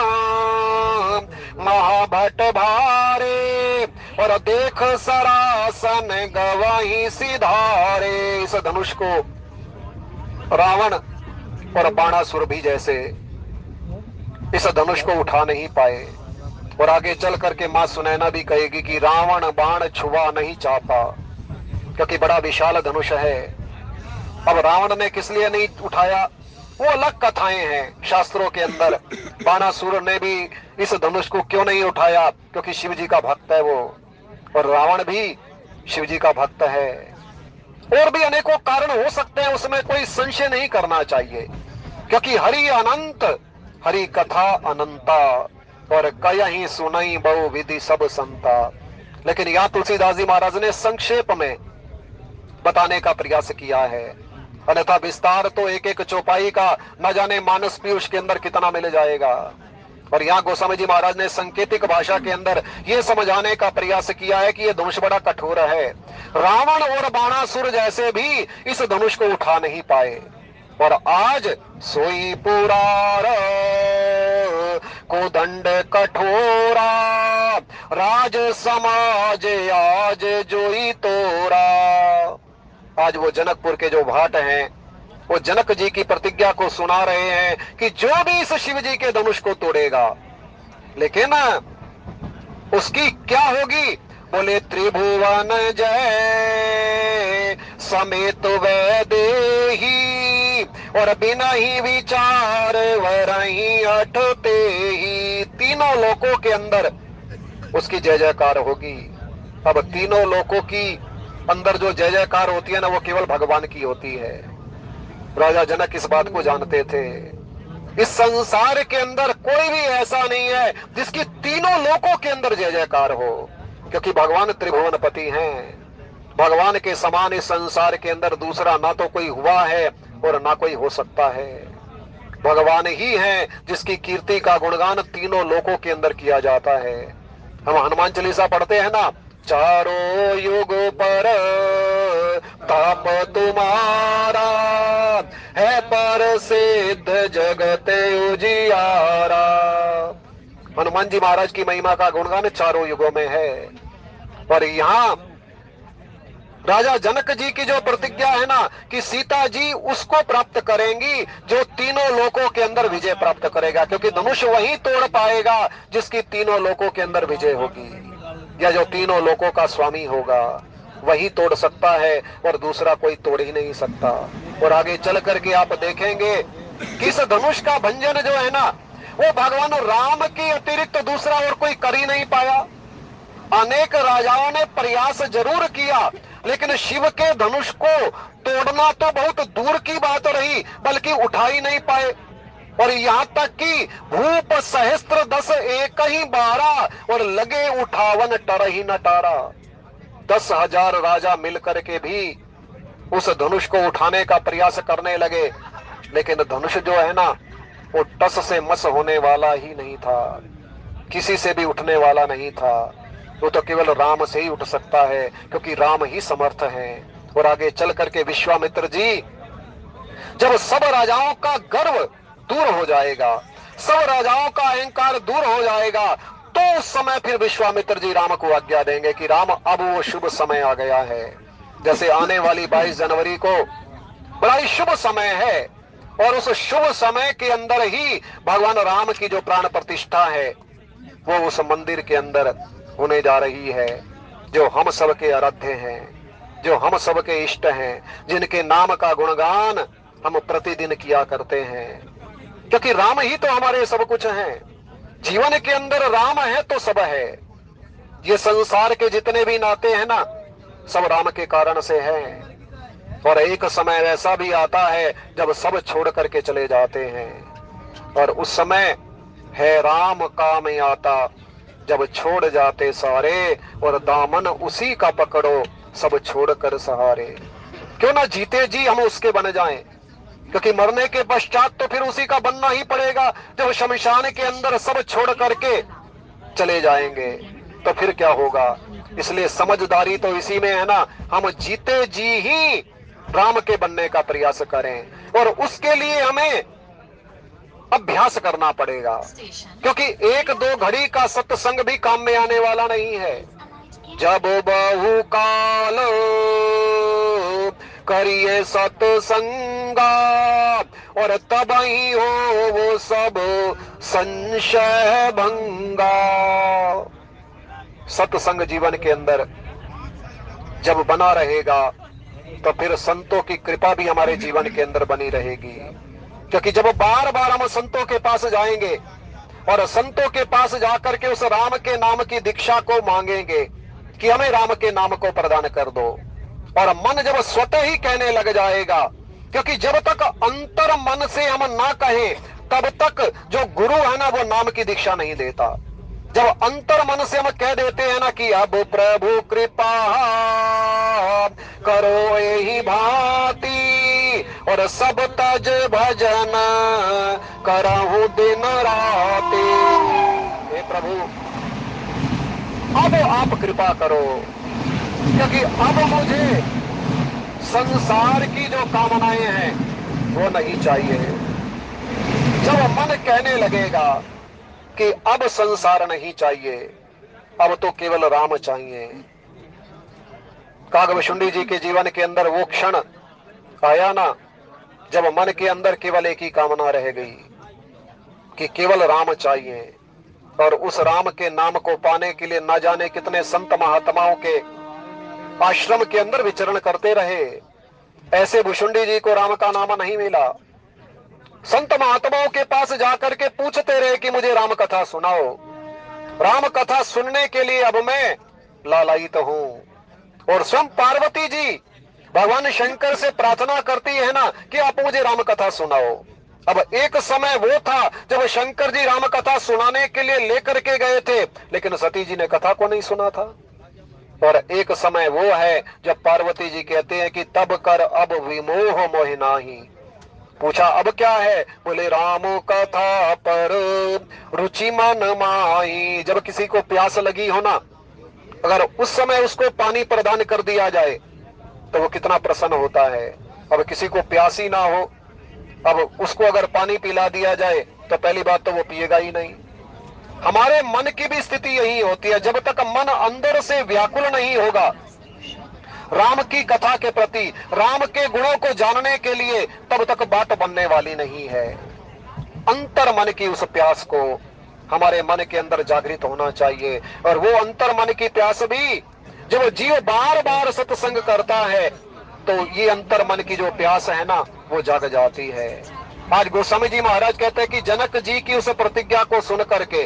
महाभट भारे और देख सरासन गवाही सिधारे। इस धनुष को रावण और बाणासुर भी जैसे इस धनुष को उठा नहीं पाए। और आगे चल करके मां सुनैना भी कहेगी कि रावण बाण छुआ नहीं चाहता, क्योंकि बड़ा विशाल धनुष है। अब रावण ने किस लिए नहीं उठाया, वो अलग कथाएं हैं शास्त्रों के अंदर। बाणासुर ने भी इस धनुष को क्यों नहीं उठाया, क्योंकि शिव जी का भक्त है वो, और रावण भी शिव जी का भक्त है। और भी अनेकों कारण हो सकते हैं, उसमें कोई संशय नहीं करना चाहिए। क्योंकि हरि अनंत हरि कथा अनंता और कयहि सुनई बहु विधि सब संता। लेकिन यहाँ तुलसीदास जी महाराज ने संक्षेप में बताने का प्रयास किया है, अन्यथा विस्तार तो एक एक चौपाई का न जाने मानस पीयूष के अंदर कितना मिल जाएगा। और यहाँ गोस्वामी जी महाराज ने सांकेतिक भाषा के अंदर ये समझाने का प्रयास किया है कि ये धनुष बड़ा कठोर है। रावण और बाणासुर जैसे भी इस धनुष को उठा नहीं पाए। और आज सोई पुरार को दंड कठोरा राज समाज आज जोई तोरा। आज वो जनकपुर के जो भाट हैं, वो जनक जी की प्रतिज्ञा को सुना रहे हैं कि जो भी इस शिव जी के धनुष को तोड़ेगा, लेकिन उसकी क्या होगी। बोले त्रिभुवन जय समेत वैदेही और बिना ही विचार वरही अठते ही। तीनों लोकों के अंदर उसकी जय जयकार होगी। अब तीनों लोकों की अंदर जो जय जयकार होती है ना, वो केवल भगवान की होती है। राजा जनक इस बात को जानते थे। इस संसार के अंदर कोई भी ऐसा नहीं है जिसकी तीनों लोकों के अंदर जय जयकार हो, क्योंकि भगवान त्रिभुवनपति हैं। भगवान के समान इस संसार के अंदर दूसरा ना तो कोई हुआ है और ना कोई हो सकता है। भगवान ही है जिसकी कीर्ति का गुणगान तीनों लोकों के अंदर किया जाता है। हम हनुमान चालीसा पढ़ते हैं ना, चारों युग पर ताप तुम्हारा है पर सिद्ध जगत उजियारा। हनुमान जी महाराज की महिमा का गुणगान चारों युगों में है। और यहाँ राजा जनक जी की जो प्रतिज्ञा है ना कि सीता जी उसको प्राप्त करेंगी जो तीनों लोकों के अंदर विजय प्राप्त करेगा, क्योंकि धनुष वही तोड़ पाएगा जिसकी तीनों लोकों के अंदर विजय होगी, या जो तीनों लोकों का स्वामी होगा वही तोड़ सकता है, और दूसरा कोई तोड़ ही नहीं सकता। और आगे चल करके आप देखेंगे कि इस धनुष का भंजन जो है ना वो भगवान राम के अतिरिक्त दूसरा और कोई कर ही नहीं पाया। अनेक राजाओं ने प्रयास जरूर किया, लेकिन शिव के धनुष को तोड़ना तो बहुत दूर की बात रही, बल्कि उठा ही नहीं पाए। और यहां तक कि भूप सहस्त्र 10 एक ही 12 और लगे उठावन टर ही न टारा। 10,000 राजा मिलकर के भी उस धनुष को उठाने का प्रयास करने लगे, लेकिन धनुष जो है ना वो टस से मस होने वाला ही नहीं था, किसी से भी उठने वाला नहीं था। वो तो केवल राम से ही उठ सकता है, क्योंकि राम ही समर्थ है। और आगे चल करके विश्वामित्र जी, जब सब राजाओं का गर्व दूर हो जाएगा, सब राजाओं का अहंकार दूर हो जाएगा, तो उस समय फिर विश्वामित्र जी राम को आज्ञा देंगे कि राम अब वो शुभ समय आ गया है। जैसे आने वाली 22 जनवरी को बड़ा ही शुभ समय है, और उस शुभ समय के अंदर ही भगवान राम की जो प्राण प्रतिष्ठा है वो उस मंदिर के अंदर होने जा रही है, जो हम सबके आराध्य हैं, जो हम सबके इष्ट हैं, जिनके नाम का गुणगान हम प्रतिदिन किया करते हैं, क्योंकि राम ही तो हमारे सब कुछ हैं। जीवन के अंदर राम है तो सब है। ये संसार के जितने भी नाते हैं ना सब राम के कारण से हैं। और एक समय ऐसा भी आता है जब सब छोड़ करके चले जाते हैं, और उस समय है राम काम आता जब छोड़ जाते सारे, और दामन उसी का पकड़ो सब छोड़कर सहारे। क्यों ना जीते जी हम उसके बन जाएं, क्योंकि मरने के पश्चात तो फिर उसी का बनना ही पड़ेगा। जब शमशान के अंदर सब छोड़ करके चले जाएंगे तो फिर क्या होगा। इसलिए समझदारी तो इसी में है ना, हम जीते जी ही राम के बनने का प्रयास करें, और उसके लिए हमें अभ्यास करना पड़ेगा, क्योंकि 1-2 घड़ी का सत्संग भी काम में आने वाला नहीं है। जब बहु काल करिए सत्संगा, और तब ही हो वो सब संशय भंगा। सत्संग जीवन के अंदर जब बना रहेगा तो फिर संतों की कृपा भी हमारे जीवन के अंदर बनी रहेगी, क्योंकि जब बार बार हम संतों के पास जाएंगे और संतों के पास जाकर के उस राम के नाम की दीक्षा को मांगेंगे कि हमें राम के नाम को प्रदान कर दो, और मन जब स्वतः ही कहने लग जाएगा, क्योंकि जब तक अंतर मन से हम ना कहें तब तक जो गुरु है ना वो नाम की दीक्षा नहीं देता। जब अंतर मन से हम कह देते हैं ना कि अब प्रभु कृपा करो यही भांति, और सब तज भजन करहूं दिन राति। हे प्रभु अब आप कृपा करो, क्योंकि अब मुझे संसार की जो कामनाएं हैं वो नहीं चाहिए। जब मन कहने लगेगा कि अब संसार नहीं चाहिए, अब तो केवल राम चाहिए। कागभूषुंडी जी के जीवन के अंदर वो क्षण आया ना जब मन के अंदर केवल एक ही कामना रह गई कि केवल राम चाहिए, और उस राम के नाम को पाने के लिए न जाने कितने संत महात्माओं के आश्रम के अंदर विचरण करते रहे। ऐसे भूषुंडी जी को राम का नाम नहीं मिला। संत महात्माओं के पास जाकर के पूछते रहे कि मुझे राम कथा सुनाओ। राम कथा सुनने के लिए अब मैं लालायित हूं। और स्वयं पार्वती जी भगवान शंकर से प्रार्थना करती है ना कि आप मुझे राम कथा सुनाओ। अब एक समय वो था जब शंकर जी राम कथा सुनाने के लिए लेकर के गए थे, लेकिन सती जी ने कथा को नहीं सुना था। और एक समय वो है जब पार्वती जी कहते हैं कि तब कर अब विमोह मोहि नाही। पूछा अब क्या है, बोले राम कथा पर रुचि मन माही। जब किसी को प्यास लगी हो ना, अगर उस समय उसको पानी प्रदान कर दिया जाए तो वो कितना प्रसन्न होता है। अब किसी को प्यासी ना हो, अब उसको अगर पानी पिला दिया जाए तो पहली बात तो वो पिएगा ही नहीं। हमारे मन की भी स्थिति यही होती है, जब तक मन अंदर से व्याकुल नहीं होगा, राम की कथा के प्रति, राम के गुणों को जानने के लिए, तब तक बात बनने वाली नहीं है। अंतर मन की उस प्यास को हमारे मन के अंदर जागृत होना चाहिए। और वो अंतर मन की प्यास भी जब जीव बार बार सत्संग करता है तो ये अंतर मन की जो प्यास है ना, वो जाग जाती है। आज गोस्वामी जी महाराज कहते हैं कि जनक जी की उस प्रतिज्ञा को सुन करके,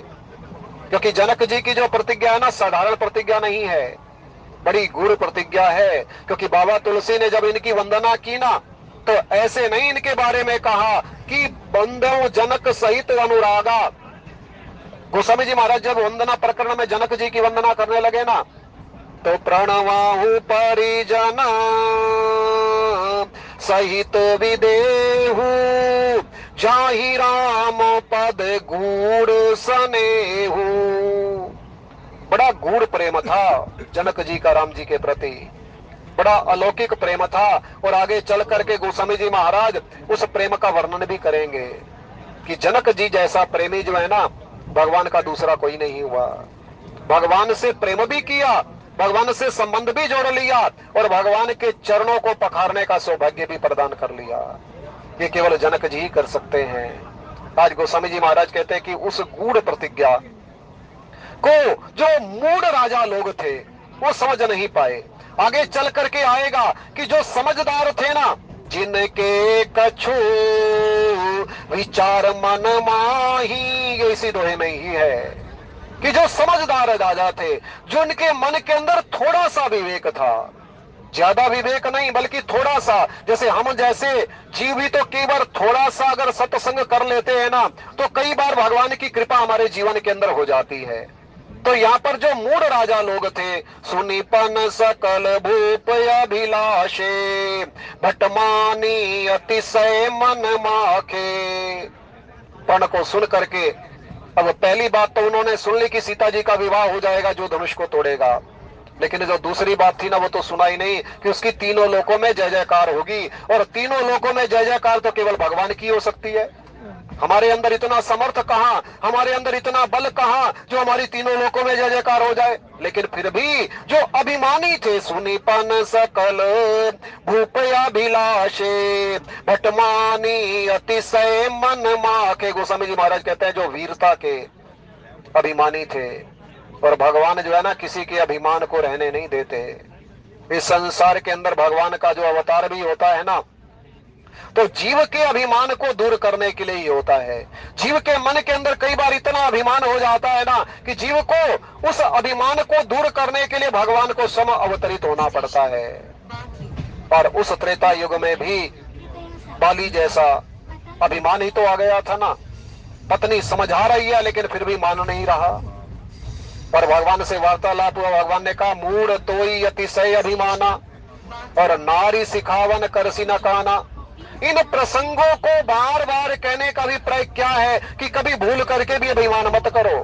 क्योंकि जनक जी की जो प्रतिज्ञा है ना, साधारण प्रतिज्ञा नहीं है, बड़ी गूढ़ प्रतिज्ञा है। क्योंकि बाबा तुलसी ने जब इनकी वंदना की ना, तो ऐसे नहीं इनके बारे में कहा कि बंदो जनक सहित अनुरागा। गोस्वामी जी महाराज जब वंदना प्रकरण में जनक जी की वंदना करने लगे ना, तो प्रणवाहु परिजना सहित विदेहु, जाहि राम पद गूढ़ सनेहु। बड़ा गूढ़ प्रेम था जनक जी का राम जी के प्रति, बड़ा अलौकिक प्रेम था। और आगे चल करके गोस्वामी जी महाराज उस प्रेम का वर्णन भी करेंगे कि जनक जी जैसा प्रेमी जो है ना, भगवान का दूसरा कोई नहीं हुआ। भगवान से प्रेम भी किया, भगवान से संबंध भी जोड़ लिया, और भगवान के चरणों को पखारने का सौभाग्य भी प्रदान कर लिया। ये केवल जनक जी ही कर सकते हैं। आज गोस्वामी जी महाराज कहते हैं कि उस गूढ़ प्रतिज्ञा को जो मूढ़ राजा लोग थे वो समझ नहीं पाए। आगे चल करके आएगा कि जो समझदार थे ना, जिनके कछु विचार मन माही, ये इसी दोहे में ही है कि जो समझदार राजा थे, जो उनके मन के अंदर थोड़ा सा विवेक था, ज्यादा विवेक नहीं बल्कि थोड़ा सा। जैसे हम जैसे जीव भी तो कई बार थोड़ा सा अगर सत्संग कर लेते हैं ना, तो कई बार भगवान की कृपा हमारे जीवन के अंदर हो जाती है। तो यहाँ पर जो मूढ़ राजा लोग थे, सुनिपन सकल भूप अभिलाषे, भटमानी अतिशय मन माखे। पण को सुन करके अब पहली बात तो उन्होंने सुन ली कि सीता जी का विवाह हो जाएगा जो धनुष को तोड़ेगा, लेकिन जो दूसरी बात थी ना, वो तो सुना ही नहीं कि उसकी तीनों लोकों में जय जयकार होगी। और तीनों लोकों में जय जयकार तो केवल भगवान की हो सकती है। हमारे अंदर इतना समर्थ कहां, हमारे अंदर इतना बल कहां जो हमारी तीनों लोकों में जय जयकार हो जाए। लेकिन फिर भी जो अभिमानी थे, सुनिपन सकल भूपयाभिलाषे, भटमानी अतिशय मन माखे। गोस्वामी जी महाराज कहते हैं जो वीरता के अभिमानी थे। और भगवान जो है ना, किसी के अभिमान को रहने नहीं देते। इस संसार के अंदर भगवान का जो अवतार भी होता है ना, तो जीव के अभिमान को दूर करने के लिए ही होता है। जीव के मन के अंदर कई बार इतना अभिमान हो जाता है ना कि जीव को उस अभिमान को दूर करने के लिए भगवान को स्वयं अवतरित होना पड़ता है। और उस त्रेता युग में भी बाली जैसा अभिमान ही तो आ गया था ना। पत्नी समझा रही है लेकिन फिर भी मान नहीं रहा, और भगवान से वार्तालाप हुआ। भगवान ने कहा, मूढ़ तोई अतिशय अभिमाना, और नारी सिखावन करसी न काना। इन प्रसंगों को बार बार कहने का अभिप्राय क्या है कि कभी भूल करके भी अभिमान मत करो।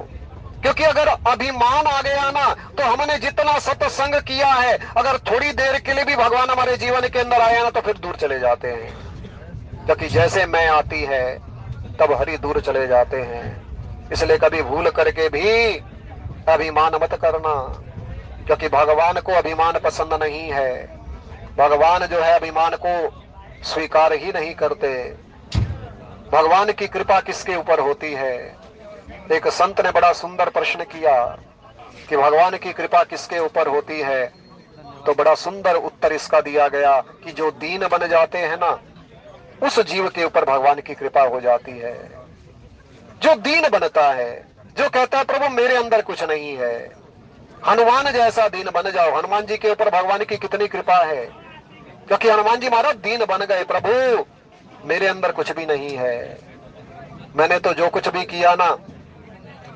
क्योंकि अगर अभिमान आ गया ना, तो हमने जितना सत्संग किया है, अगर थोड़ी देर के लिए भी भगवान हमारे जीवन के अंदर आया ना, तो फिर दूर चले जाते हैं। क्योंकि जैसे मैं आती है तब हरि दूर चले जाते हैं। इसलिए कभी भूल करके भी अभिमान मत करना, क्योंकि भगवान को अभिमान पसंद नहीं है। भगवान जो है अभिमान को स्वीकार ही नहीं करते। भगवान की कृपा किसके ऊपर होती है? एक संत ने बड़ा सुंदर प्रश्न किया कि भगवान की कृपा किसके ऊपर होती है, तो बड़ा सुंदर उत्तर इसका दिया गया कि जो दीन बन जाते हैं ना, उस जीव के ऊपर भगवान की कृपा हो जाती है। जो दीन बनता है, जो कहता है प्रभु मेरे अंदर कुछ नहीं है, हनुमान जैसा दीन बन जाओ। हनुमान जी के ऊपर भगवान की कितनी कृपा है, क्योंकि हनुमान जी महाराज दीन बन गए। प्रभु मेरे अंदर कुछ भी नहीं है, मैंने तो जो कुछ भी किया ना,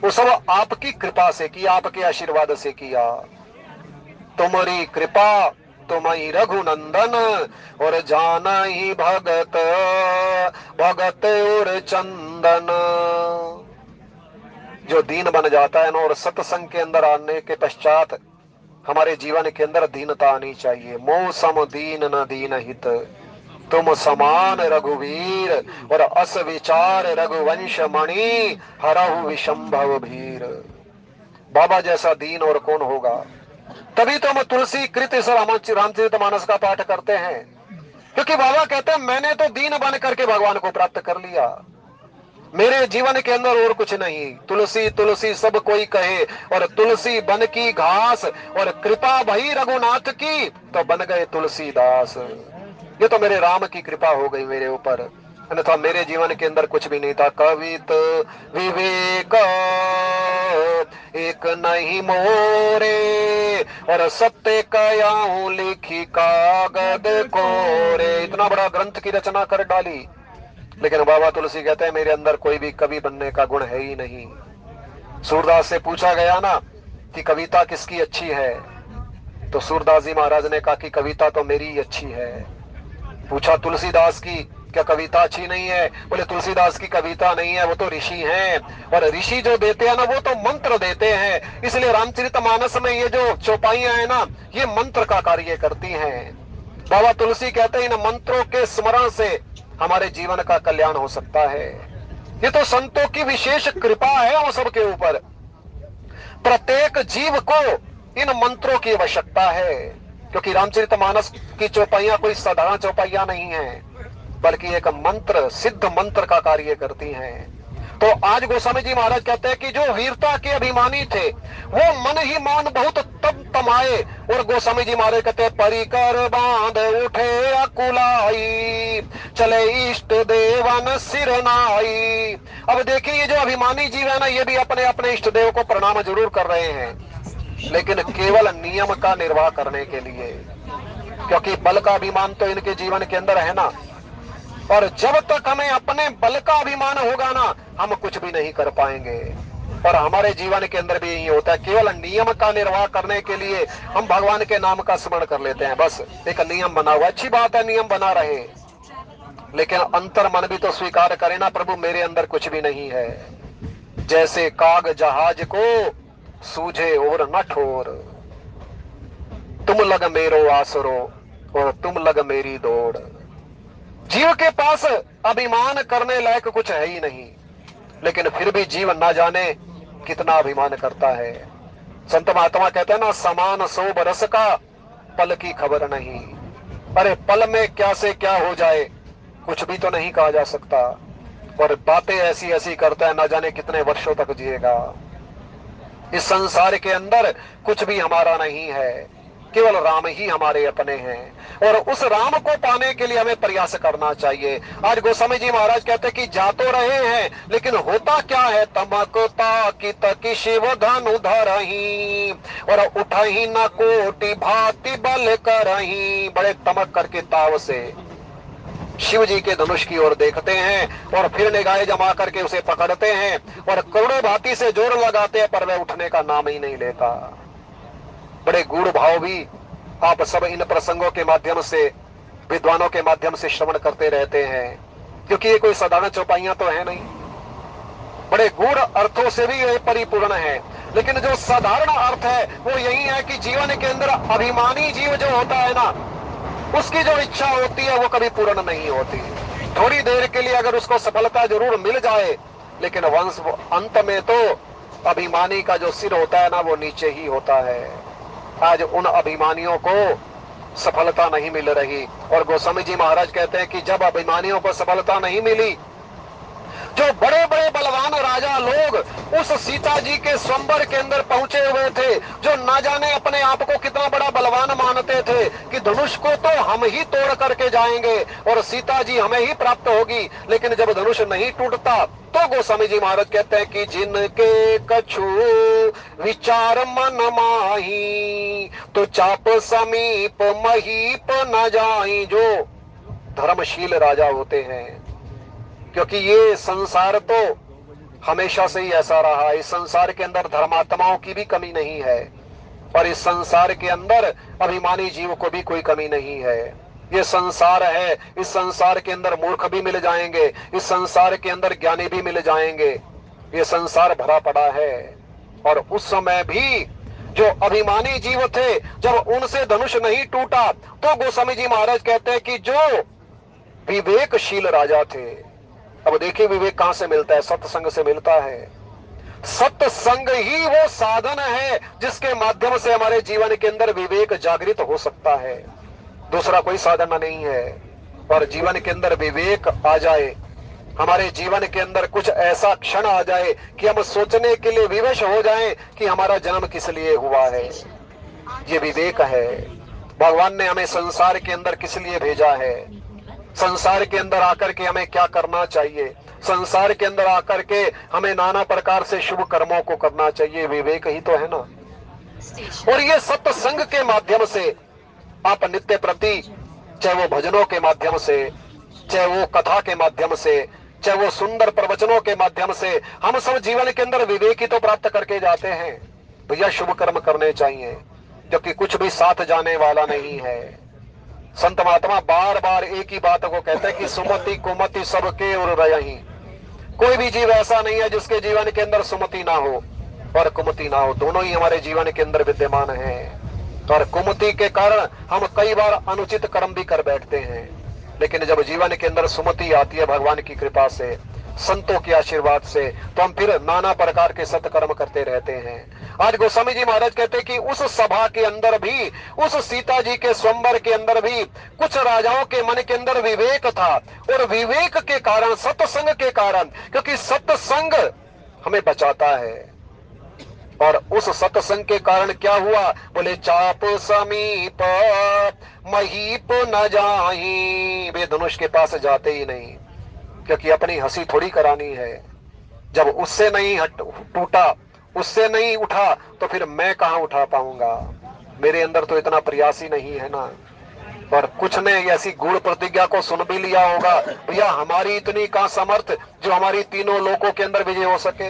वो सब आपकी कृपा से किया, आपके आशीर्वाद से किया। तुम्हारी कृपा तुम्हारी रघुनंदन, और जाना ही भगत भगत और चंदन। जो दीन बन जाता है ना, और सत्संग के अंदर आने के पश्चात हमारे जीवन के अंदर दीनता आनी चाहिए। मोह सम दीन न दीन हित, तुम समान रघुवीर, और अस विचार रघुवंश मणि, हरहु विशंभव भीर। बाबा जैसा दीन और कौन होगा? तभी तो हम तुलसी कृत इस रामचरितमानस का पाठ करते हैं, क्योंकि बाबा कहते हैं मैंने तो दीन बन करके भगवान को प्राप्त कर लिया, मेरे जीवन के अंदर और कुछ नहीं। तुलसी तुलसी सब कोई कहे, और तुलसी बन की घास, और कृपा भई रघुनाथ की, तो बन गए तुलसीदास। ये तो मेरे राम की कृपा हो गई मेरे ऊपर, अन्यथा मेरे जीवन के अंदर कुछ भी नहीं था। कवित विवेक एक नहीं मोरे, और सत्य कयाऊं लिखी कागद कोरे। इतना बड़ा ग्रंथ की रचना कर डाली, लेकिन बाबा तुलसी कहते हैं मेरे अंदर कोई भी कवि बनने का गुण है ही नहीं। सूरदास से पूछा गया ना कि कविता किसकी अच्छी है, तो सूरदास जी महाराज ने कहा कि कविता तो मेरी ही अच्छी है। पूछा तुलसीदास की, क्या कविता अच्छी नहीं है? बोले तुलसीदास की कविता नहीं है, वो तो ऋषि हैं, और ऋषि जो देते हैं ना वो तो मंत्र देते हैं, इसलिए रामचरितमानस में ये जो चौपाइयां हैं ना, ये मंत्र का कार्य करती हैं। बाबा तुलसी कहते हैं इन मंत्रों के स्मरण से हमारे जीवन का कल्याण हो सकता है। ये तो संतों की विशेष कृपा है हम सबके ऊपर। प्रत्येक जीव को इन मंत्रों की आवश्यकता है, क्योंकि रामचरितमानस की चौपाइयां कोई साधारण चौपाइयां नहीं है, बल्कि एक मंत्र, सिद्ध मंत्र का कार्य करती हैं। तो आज गोस्वामी जी महाराज कहते हैं कि जो वीरता के अभिमानी थे वो मन ही मान बहुत तब तमाए, और गोस्वामी जी महाराज कहते हैं परिकर बांध उठे अकुलाई, चले इष्ट देवन सिर नाई। अब देखिए ये जो अभिमानी जीव है ना, ये भी अपने अपने इष्ट देव को प्रणाम जरूर कर रहे हैं, लेकिन केवल नियम का निर्वाह करने के लिए, क्योंकि बल का अभिमान तो इनके जीवन के अंदर है ना, और जब तक हमें अपने बल का अभिमान होगा ना, हम कुछ भी नहीं कर पाएंगे। और हमारे जीवन के अंदर भी यही होता है, केवल नियम का निर्वाह करने के लिए हम भगवान के नाम का स्मरण कर लेते हैं, बस एक नियम बना हुआ। अच्छी बात है नियम बना रहे, लेकिन अंतर मन भी तो स्वीकार करे ना, प्रभु मेरे अंदर कुछ भी नहीं है। जैसे काग जहाज को सूझे और न ठोर, तुम लग मेरो आसरो और तुम लग मेरी दौड़। जीव के पास अभिमान करने लायक कुछ है ही नहीं, लेकिन फिर भी जीव ना जाने कितना अभिमान करता है। संत महात्मा कहते हैं ना, समान 100 बरस का पल की खबर नहीं। अरे पल में क्या से क्या हो जाए कुछ भी तो नहीं कहा जा सकता, और बातें ऐसी ऐसी करता है, ना जाने कितने वर्षों तक जिएगा। इस संसार के अंदर कुछ भी हमारा नहीं है, केवल राम ही हमारे अपने हैं, और उस राम को पाने के लिए हमें प्रयास करना चाहिए। आज गोस्वामी जी महाराज कहते हैं कि जा तो रहे हैं, लेकिन होता क्या है, तमकता की तकी शिव धनु धरही, और उठही न कोटि भांति बल करही। बड़े तमक करके ताव से शिव जी के धनुष की ओर देखते हैं, और फिर निगाहें जमा करके उसे पकड़ते हैं, और करोड़ों भांति से जोर लगाते हैं, पर वह उठने का नाम ही नहीं लेता। बड़े गूढ़ भाव भी आप सब इन प्रसंगों के माध्यम से, विद्वानों के माध्यम से श्रवण करते रहते हैं, क्योंकि ये कोई साधारण चौपाइयां तो है नहीं, बड़े गूढ़ अर्थों से भी ये परिपूर्ण है। लेकिन जो साधारण अर्थ है वो यही है कि जीवन के अंदर अभिमानी जीव जो होता है ना, उसकी जो इच्छा होती है वो कभी पूर्ण नहीं होती। थोड़ी देर के लिए अगर उसको सफलता जरूर मिल जाए, लेकिन वंश अंत में तो अभिमानी का जो सिर होता है ना, वो नीचे ही होता है। आज उन अभिमानियों को सफलता नहीं मिल रही, और गोस्वामी जी महाराज कहते हैं कि जब अभिमानियों को सफलता नहीं मिली, जो बड़े बड़े बलवान राजा लोग उस सीता जी के स्वयंवर के अंदर पहुंचे हुए थे, जो ना जाने अपने आप को कितना बड़ा बलवान मानते थे कि धनुष को तो हम ही तोड़ करके जाएंगे और सीता जी हमें ही प्राप्त होगी, लेकिन जब धनुष नहीं टूटता तो गोस्वामी जी महाराज कहते हैं कि जिनके कछु विचार मन माही, तो चाप समीप महीप न जाई। जो धर्मशील राजा होते हैं, क्योंकि ये संसार तो हमेशा से ही ऐसा रहा, इस संसार के अंदर धर्मात्माओं की भी कमी नहीं है, और इस संसार के अंदर अभिमानी जीव को भी कोई कमी नहीं है। ये संसार है, इस संसार के अंदर मूर्ख भी मिल जाएंगे, इस संसार के अंदर ज्ञानी भी मिल जाएंगे, ये संसार भरा पड़ा है। और उस समय भी जो अभिमानी जीव थे, जब उनसे धनुष नहीं टूटा, तो गोस्वामी जी महाराज कहते हैं कि जो विवेकशील राजा थे, अब देखिए विवेक कहां से मिलता है, सत्संग से मिलता है। सत्संग ही वो साधन है जिसके माध्यम से हमारे जीवन के अंदर विवेक जागृत हो सकता है, दूसरा कोई साधन नहीं है। और जीवन के अंदर विवेक आ जाए, हमारे जीवन के अंदर कुछ ऐसा क्षण आ जाए कि हम सोचने के लिए विवश हो जाएं कि हमारा जन्म किस लिए हुआ है, ये विवेक है। भगवान ने हमें संसार के अंदर किस लिए भेजा है, संसार के अंदर आकर के हमें क्या करना चाहिए, संसार के अंदर आकर के हमें नाना प्रकार से शुभ कर्मों को करना चाहिए, विवेक ही तो है ना। और ये सत्संग के माध्यम से आप नित्य प्रति, चाहे वो भजनों के माध्यम से, चाहे वो कथा के माध्यम से, चाहे वो सुंदर प्रवचनों के माध्यम से, हम सब जीवन के अंदर विवेक ही तो प्राप्त करके जाते हैं। भैया शुभ कर्म करने चाहिए, क्योंकि कुछ भी साथ जाने वाला नहीं है। संत महात्मा बार बार एक ही बात को कहते हैं कि सुमति कुमति सबके और रही, कोई भी जीव ऐसा नहीं है जिसके जीवन के अंदर सुमति ना हो और कुमति ना हो, दोनों ही हमारे जीवन के अंदर विद्यमान है। और कुमति के कारण हम कई बार अनुचित कर्म भी कर बैठते हैं, लेकिन जब जीवन के अंदर सुमति आती है भगवान की कृपा से, संतों के आशीर्वाद से, तो हम फिर नाना प्रकार के सत्कर्म करते रहते हैं। आज गोस्वामी जी महाराज कहते हैं कि उस सभा के अंदर भी, उस सीता जी के स्वयंवर के अंदर भी कुछ राजाओं के मन के अंदर विवेक था, और विवेक के कारण, सत्संग के कारण, क्योंकि सत्संग हमें बचाता है। और उस सत्संग के कारण क्या हुआ, बोले चाप समीप महीप न जाही, वे धनुष के पास जाते ही नहीं, क्योंकि अपनी हंसी थोड़ी करानी है। जब उससे नहीं टूटा, उससे नहीं उठा, तो फिर मैं कहां उठा पाऊंगा, मेरे अंदर तो इतना प्रयास ही नहीं है ना। और कुछ ने ऐसी गूढ़ प्रतिज्ञा को सुन भी लिया होगा, भैया हमारी इतनी कहां समर्थ जो हमारी तीनों लोकों के अंदर विजय हो सके।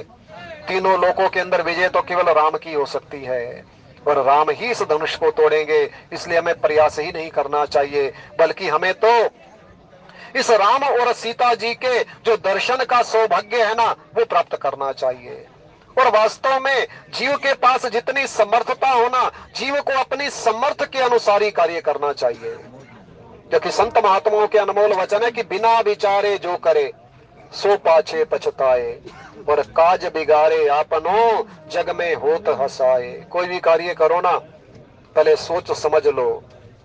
तीनों लोकों के अंदर विजय तो केवल राम की हो सकती है, और राम ही इस धनुष को तोड़ेंगे। इसलिए हमें प्रयास ही नहीं करना चाहिए, बल्कि हमें तो इस राम और सीता जी के जो दर्शन का सौभाग्य है ना, वो प्राप्त करना चाहिए। और वास्तव में जीव के पास जितनी समर्थता होना, जीव को अपनी समर्थ के अनुसार ही कार्य करना चाहिए, क्योंकि संत महात्माओं के अनमोल वचन है कि बिना विचारे जो करे सो पाछे पछताए, और काज बिगाड़े आपनो जग में होत हसाए। कोई भी कार्य करो ना, पहले सोच समझ लो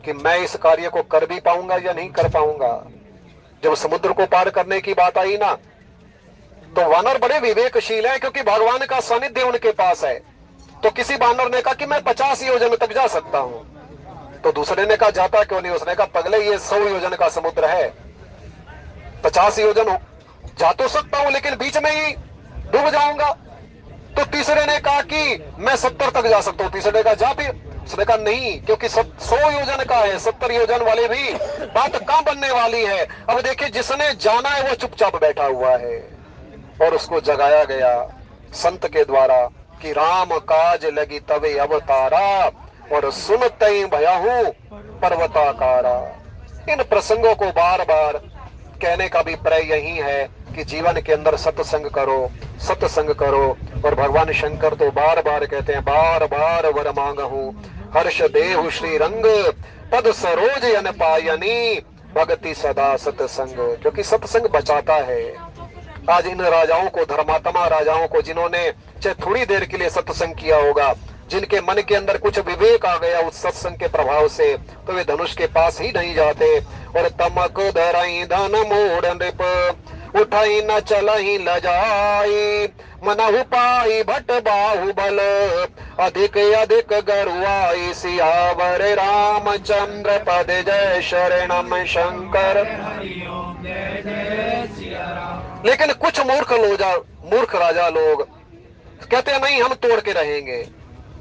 कि मैं इस कार्य को कर भी पाऊंगा या नहीं कर पाऊंगा। जब समुद्र को पार करने की बात आई ना, तो वानर बड़े विवेकशील हैं, क्योंकि भगवान का सानिध्य उनके पास है। तो किसी वानर ने कहा कि मैं 50 योजन तक जा सकता हूं, तो दूसरे ने कहा जाता क्यों नहीं, उसने कहा पगले ये 100 योजन का समुद्र है, 50 योजन जा तो सकता हूं लेकिन बीच में ही डूब जाऊंगा। तो तीसरे ने कहा कि मैं 70 तक जा सकता हूं, तीसरे ने कहा जा, फिर उसने कहा नहीं, क्योंकि 100 योजन का है, 70 योजन वाले भी बात कहां बनने वाली है। अब देखिए जिसने जाना है वो चुपचाप बैठा हुआ है, और उसको जगाया गया संत के द्वारा कि राम काज लगी तवे अवतारा, और सुनते भयाहू पर्वताकारा। इन प्रसंगों को बार बार कहने का भी प्रय यही है कि जीवन के अंदर सत्संग करो, सत्संग करो। और भगवान शंकर तो बार बार कहते हैं, बार बार वर मांगहूं हर्ष देहु श्री रंग, पद सरोज अन पायनी भक्ति सदा सत्संग, क्योंकि सत्संग बचाता है। आज इन राजाओं को, धर्मात्मा राजाओं को, जिन्होंने चाहे थोड़ी देर के लिए सत्संग किया होगा, जिनके मन के अंदर कुछ विवेक आ गया उस सत्संग के प्रभाव से, तो वे धनुष के पास ही नहीं जाते। और तमक धराई धन मोड़ नृप, उठाई न चलही लजाई, मनहु पाई भट बाहुबल, अधिक अधिक गरुआई, सियावर रामचंद्र पद जय शरणम शंकर। लेकिन कुछ मूर्ख राजा लोग कहते हैं नहीं हम तोड़ के रहेंगे,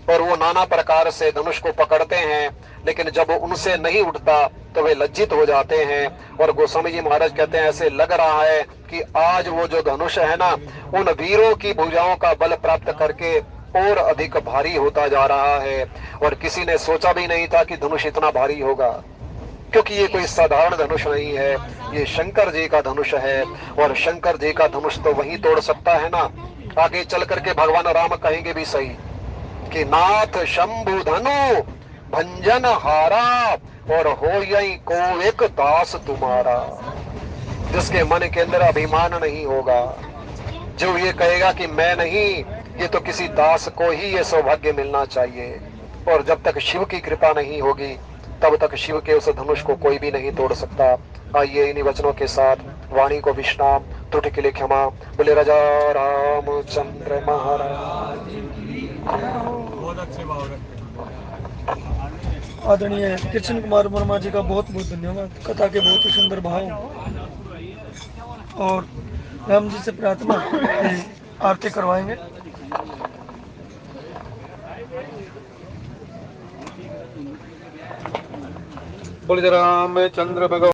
और वो नाना प्रकार से धनुष को पकड़ते हैं, लेकिन जब उनसे नहीं उठता तो वे लज्जित हो जाते हैं। और गोस्वामी जी महाराज कहते हैं ऐसे लग रहा है कि आज वो जो धनुष है ना, उन वीरों की भुजाओं का बल प्राप्त करके और अधिक भारी होता जा रहा है। और किसी ने सोचा भी नहीं था कि धनुष इतना भारी होगा, क्योंकि ये कोई साधारण धनुष नहीं है, ये शंकर जी का धनुष है। और शंकर जी का धनुष तो वही तोड़ सकता है ना। आगे चल करके भगवान राम कहेंगे भी सही कि नाथ शंभु धनु भंजन हारा, और हो यही को एक दास तुम्हारा। जिसके मन के अंदर अभिमान नहीं होगा, जो ये कहेगा कि मैं नहीं, ये तो किसी दास को ही ये सौभाग्य मिलना चाहिए। और जब तक शिव की कृपा नहीं होगी तब तक शिव के उस धनुष को कोई भी नहीं तोड़ सकता। आइए इन्हीं वचनों के साथ वाणी को विश्राम, त्रुटि के लिए क्षमा। बोले राजा रामचंद्र महाराज की। बहुत अच्छे भाव रखते हैं। आदरणीय कृष्ण कुमार वर्मा जी का बहुत बहुत धन्यवाद। कथा के बहुत ही सुंदर भाव। और राम जी से प्रार्थना कि आरती करवाएंगे। बोले रामचंद्र भगवान।